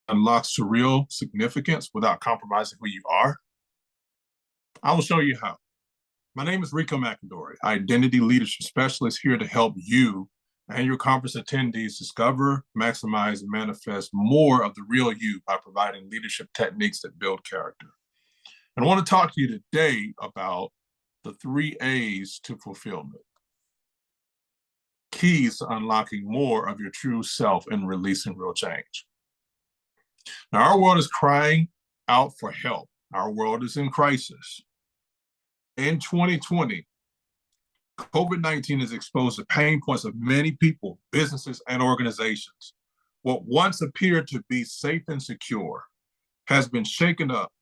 unlocks to real significance without compromising who you are? I will show you how. My name is Rico McIndory, Identity Leadership Specialist, here to help you and your conference attendees discover, maximize, and manifest more of the real you by providing leadership techniques that build character. And I want to talk to you today about the 3 A's to fulfillment. Keys to unlocking more of your true self and releasing real change. Now, our world is crying out for help. Our world is in crisis. In 2020, COVID-19 has exposed the pain points of many people, businesses, and organizations. What once appeared to be safe and secure has been shaken up.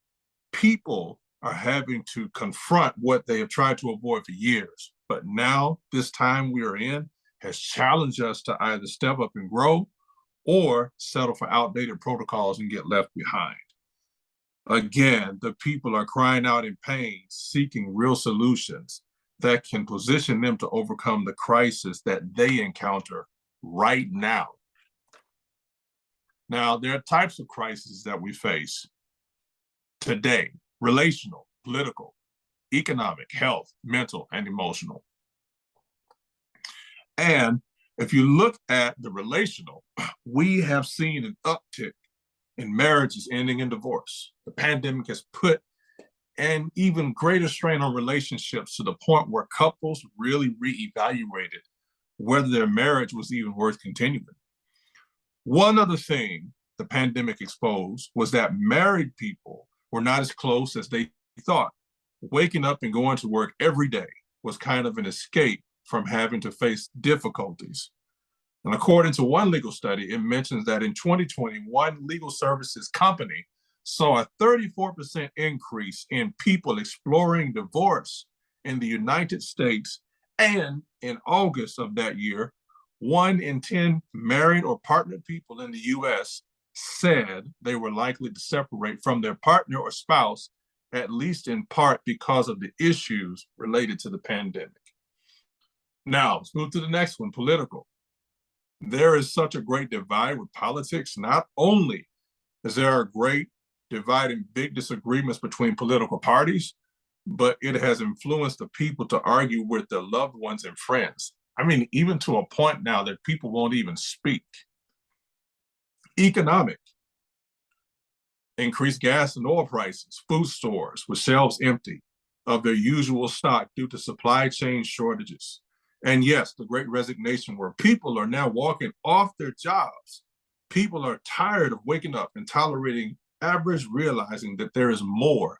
People are having to confront what they have tried to avoid for years. But now, this time we are in has challenged us to either step up and grow or settle for outdated protocols and get left behind. Again, the people are crying out in pain, seeking real solutions that can position them to overcome the crisis that they encounter right now. Now, there are types of crises that we face today: relational, political, economic, health, mental, and emotional. And if you look at the relational, we have seen an uptick in marriages ending in divorce. The pandemic has put an even greater strain on relationships to the point where couples really reevaluated whether their marriage was even worth continuing. One other thing the pandemic exposed was that married people were not as close as they thought. Waking up and going to work every day was kind of an escape from having to face difficulties. And according to one legal study, it mentions that in 2020, one legal services company saw a 34% increase in people exploring divorce in the United States. And in August of that year, 1 in 10 married or partnered people in the US said they were likely to separate from their partner or spouse, at least in part because of the issues related to the pandemic. Now, let's move to the next one, political. There is such a great divide with politics. Not only is there a great divide and big disagreements between political parties, but it has influenced the people to argue with their loved ones and friends. I mean, even to a point now that people won't even speak. Economic. Increased gas and oil prices, food stores with shelves empty of their usual stock due to supply chain shortages. And yes, the great resignation, where people are now walking off their jobs. People are tired of waking up and tolerating average, realizing that there is more.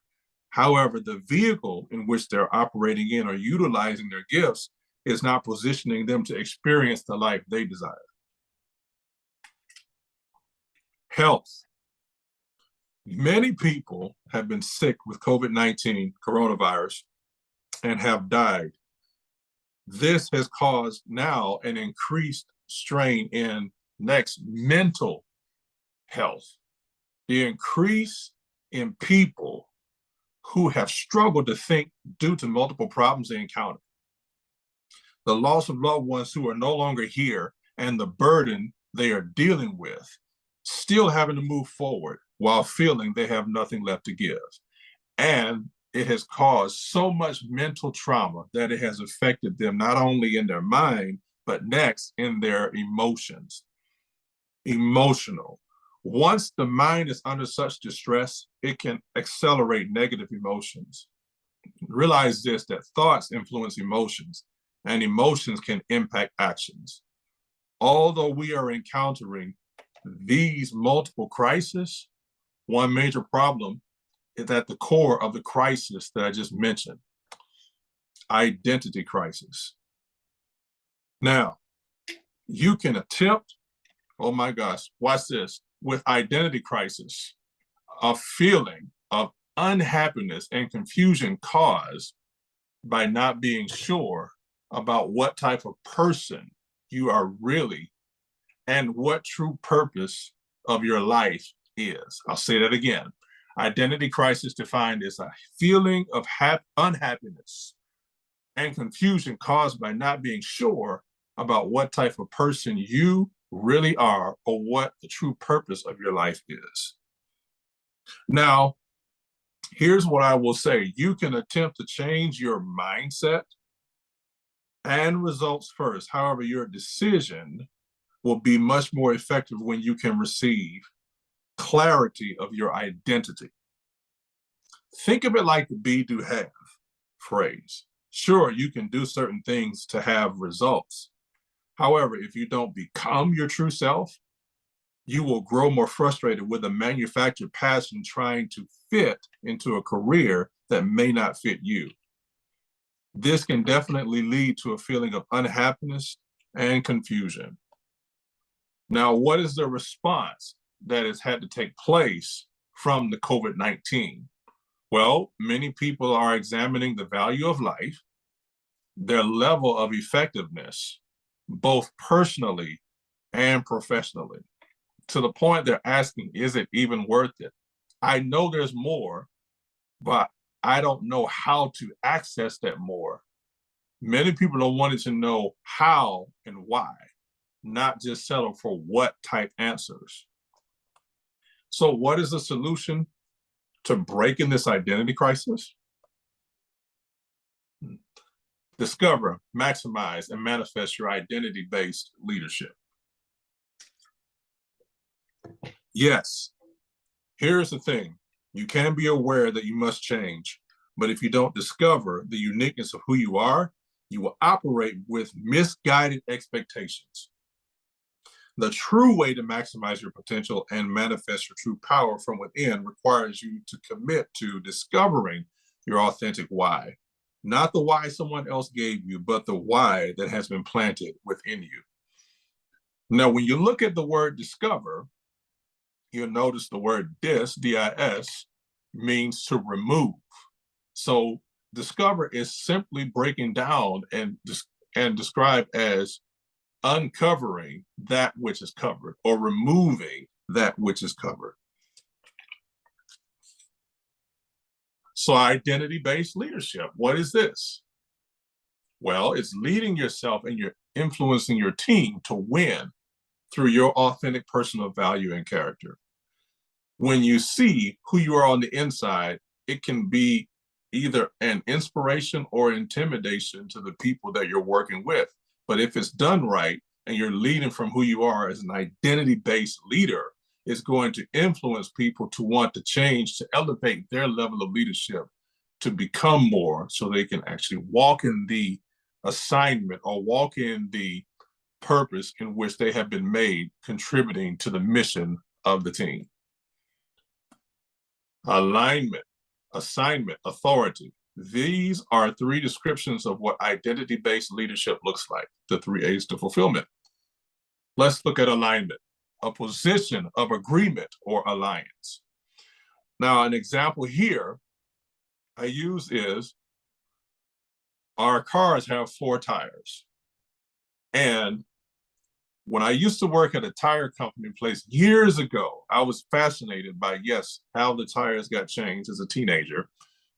However, the vehicle in which they're operating in or utilizing their gifts is not positioning them to experience the life they desire. Health. Many people have been sick with COVID-19, coronavirus, and have died. This has caused now an increased strain in next mental health. The increase in people who have struggled to think due to multiple problems they encounter. The loss of loved ones who are no longer here and the burden they are dealing with, still having to move forward while feeling they have nothing left to give. And it has caused so much mental trauma that it has affected them not only in their mind, but next in their emotions. Emotional. Once the mind is under such distress, it can accelerate negative emotions. Realize this, that thoughts influence emotions, and emotions can impact actions. Although we are encountering these multiple crises, one major problem is at the core of the crisis that I just mentioned: identity crisis. Now, you can attempt, oh my gosh, watch this, with identity crisis, a feeling of unhappiness and confusion caused by not being sure about what type of person you are really and what true purpose of your life is. I'll say that again. Identity crisis defined as a feeling of unhappiness and confusion caused by not being sure about what type of person you really are or what the true purpose of your life is. Now, here's what I will say. You can attempt to change your mindset and results first. However, your decision will be much more effective when you can receive clarity of your identity. Think of it like the be do have phrase. Sure, you can do certain things to have results. However, if you don't become your true self, you will grow more frustrated with a manufactured passion trying to fit into a career that may not fit you. This can definitely lead to a feeling of unhappiness and confusion. Now, what is the response that has had to take place from the COVID-19? Well, many people are examining the value of life, their level of effectiveness, both personally and professionally, to the point they're asking, is it even worth it? I know there's more, but I don't know how to access that more. Many people are wanting to know how and why, not just settle for what type answers. So what is the solution to breaking this identity crisis? Discover, maximize, and manifest your identity-based leadership. Yes, here's the thing. You can be aware that you must change, but if you don't discover the uniqueness of who you are, you will operate with misguided expectations. The true way to maximize your potential and manifest your true power from within requires you to commit to discovering your authentic why. Not the why someone else gave you, but the why that has been planted within you. Now, when you look at the word discover, you'll notice the word dis, means to remove. So discover is simply breaking down and described as uncovering that which is covered or removing that which is covered. So identity-based leadership, what is this? Well, it's leading yourself and you're influencing your team to win through your authentic personal value and character. When you see who you are on the inside, it can be either an inspiration or intimidation to the people that you're working with. But if it's done right and you're leading from who you are as an identity-based leader, it's going to influence people to want to change, to elevate their level of leadership, to become more so they can actually walk in the assignment or walk in the purpose in which they have been made, contributing to the mission of the team. Alignment, assignment, authority. These are three descriptions of what identity-based leadership looks like, the 3 A's to fulfillment. Let's look at alignment, a position of agreement or alliance. Now, an example here I use is our cars have 4 tires. And when I used to work at a tire company place years ago, I was fascinated by, yes, how the tires got changed as a teenager.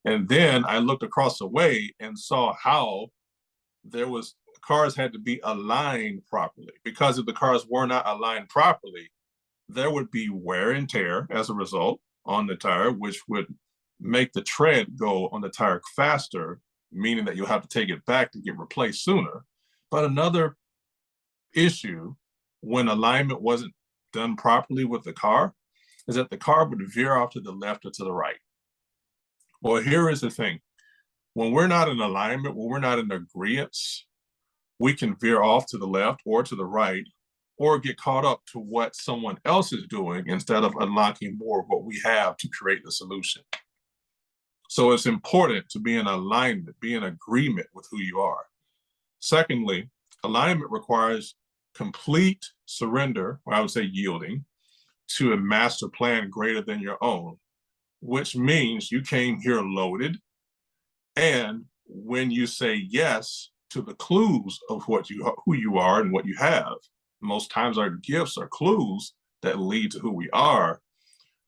And then I looked across the way and saw how cars had to be aligned properly, because if the cars were not aligned properly, there would be wear and tear as a result on the tire, which would make the tread go on the tire faster, meaning that you'll have to take it back to get replaced sooner. But another issue when alignment wasn't done properly with the car is that the car would veer off to the left or to the right. Well, here is the thing. When we're not in alignment, when we're not in agreement, we can veer off to the left or to the right, or get caught up to what someone else is doing instead of unlocking more of what we have to create the solution. So it's important to be in alignment, be in agreement with who you are. Secondly, alignment requires complete surrender, or I would say yielding, to a master plan greater than your own, which means you came here loaded. And when you say yes to the clues of who you are and what you have, most times our gifts are clues that lead to who we are.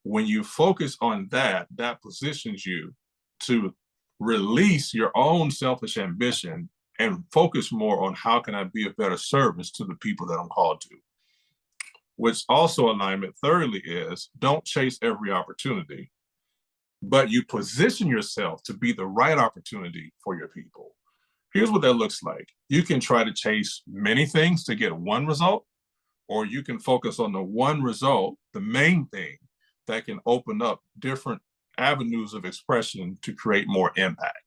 When you focus on that, that positions you to release your own selfish ambition and focus more on how can I be of better service to the people that I'm called to. which also alignment thirdly is don't chase every opportunity, but you position yourself to be the right opportunity for your people. Here's what that looks like. You can try to chase many things to get one result, or you can focus on the one result, the main thing that can open up different avenues of expression to create more impact.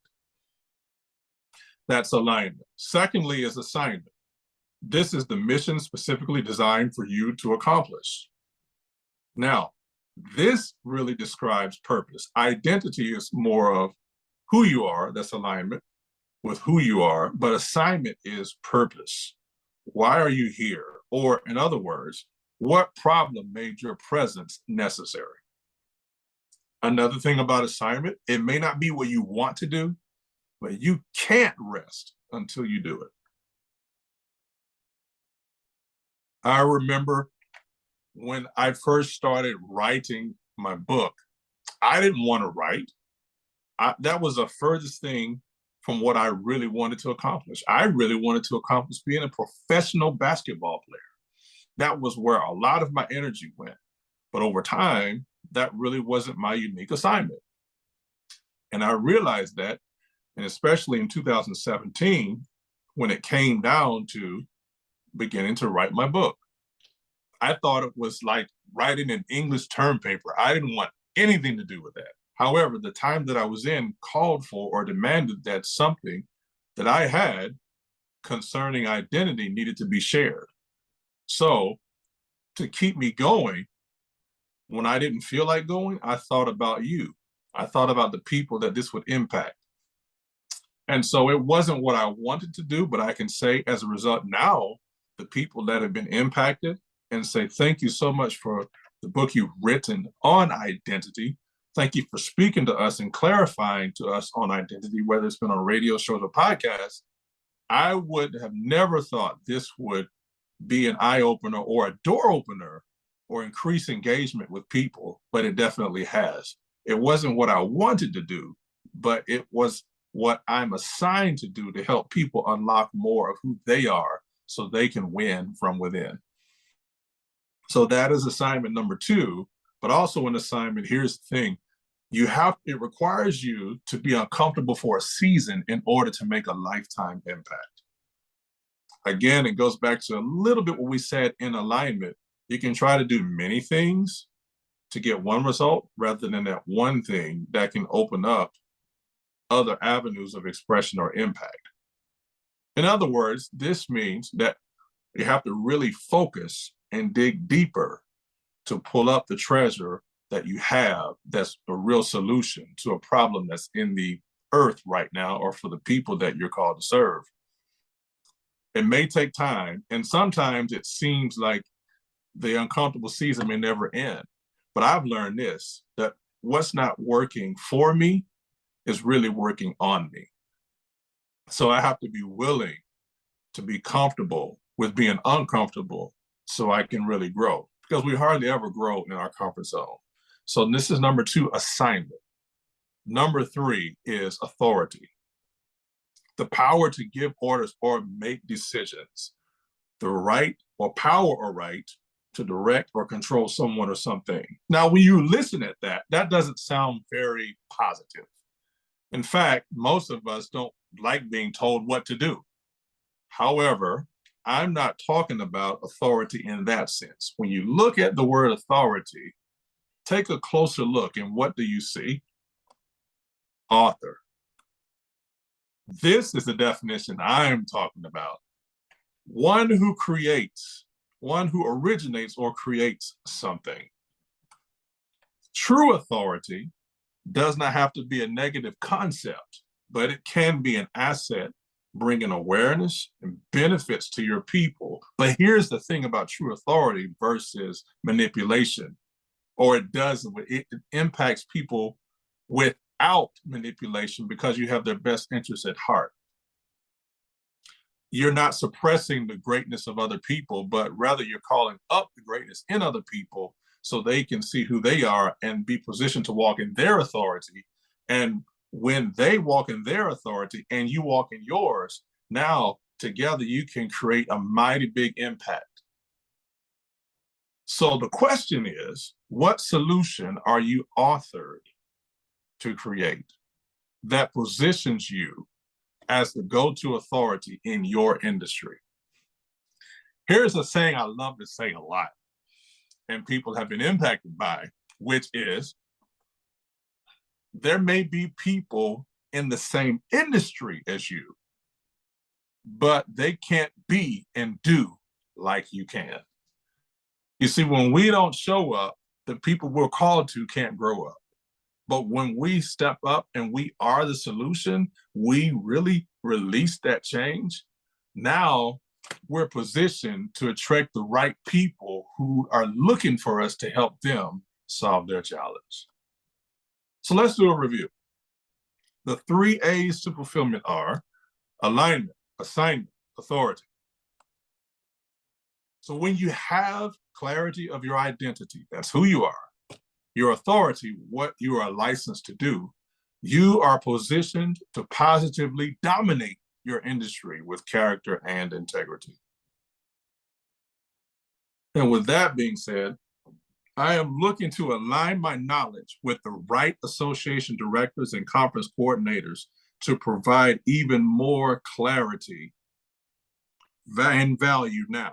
That's alignment. Secondly is assignment. This is the mission specifically designed for you to accomplish. Now, this really describes purpose. Identity is more of who you are, that's alignment with who you are, but assignment is purpose. Why are you here? Or in other words, what problem made your presence necessary? Another thing about assignment, it may not be what you want to do, but you can't rest until you do it. I remember when I first started writing my book, I didn't want to write. That was the furthest thing from what I really wanted to accomplish. I really wanted to accomplish being a professional basketball player. That was where a lot of my energy went. But over time, that really wasn't my unique assignment. And I realized that, and especially in 2017, when it came down to beginning to write my book. I thought it was like writing an English term paper. I didn't want anything to do with that. However, the time that I was in called for or demanded that something that I had concerning identity needed to be shared. So to keep me going, when I didn't feel like going, I thought about you. I thought about the people that this would impact. And so it wasn't what I wanted to do, but I can say as a result now, the people that have been impacted and say, thank you so much for the book you've written on identity. Thank you for speaking to us and clarifying to us on identity, whether it's been on radio shows or podcasts. I would have never thought this would be an eye opener or a door opener or increase engagement with people, but it definitely has. It wasn't what I wanted to do, but it was what I'm assigned to do to help people unlock more of who they are so they can win from within. So that is assignment number 2, but also an assignment, here's the thing, it requires you to be uncomfortable for a season in order to make a lifetime impact. Again, it goes back to a little bit what we said in alignment. You can try to do many things to get one result rather than that one thing that can open up other avenues of expression or impact. In other words, this means that you have to really focus and dig deeper to pull up the treasure that you have that's a real solution to a problem that's in the earth right now or for the people that you're called to serve. It may take time, and sometimes it seems like the uncomfortable season may never end. But I've learned this, that what's not working for me is really working on me. So I have to be willing to be comfortable with being uncomfortable so I can really grow, because we hardly ever grow in our comfort zone. So this is number 2, assignment. Number 3 is authority. The power to give orders or make decisions. The right or power or right to direct or control someone or something. Now, when you listen at that, that doesn't sound very positive. In fact, most of us don't like being told what to do. However, I'm not talking about authority in that sense. When you look at the word authority, take a closer look, and what do you see? Author. This is the definition I'm talking about. One who creates, one who originates or creates something. True authority does not have to be a negative concept, but it can be an asset, bringing awareness and benefits to your people. But here's the thing about true authority versus manipulation, or it impacts people without manipulation because you have their best interests at heart. You're not suppressing the greatness of other people, but rather you're calling up the greatness in other people so they can see who they are and be positioned to walk in their authority. And when they walk in their authority and you walk in yours, now together you can create a mighty big impact. So the question is, what solution are you authored to create that positions you as the go-to authority in your industry? Here's a saying I love to say a lot, and people have been impacted by, which is, there may be people in the same industry as you, but they can't be and do like you can. You see, when we don't show up, the people we're called to can't grow up. But when we step up and we are the solution, we really release that change. Now we're positioned to attract the right people who are looking for us to help them solve their challenge. So let's do a review. The 3 A's to fulfillment are alignment, assignment, authority. So when you have clarity of your identity, that's who you are, your authority, what you are licensed to do, you are positioned to positively dominate your industry with character and integrity. And with that being said, I am looking to align my knowledge with the right association directors and conference coordinators to provide even more clarity and value now.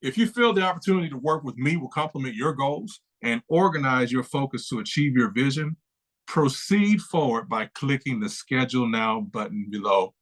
If you feel the opportunity to work with me will complement your goals and organize your focus to achieve your vision, proceed forward by clicking the Schedule Now button below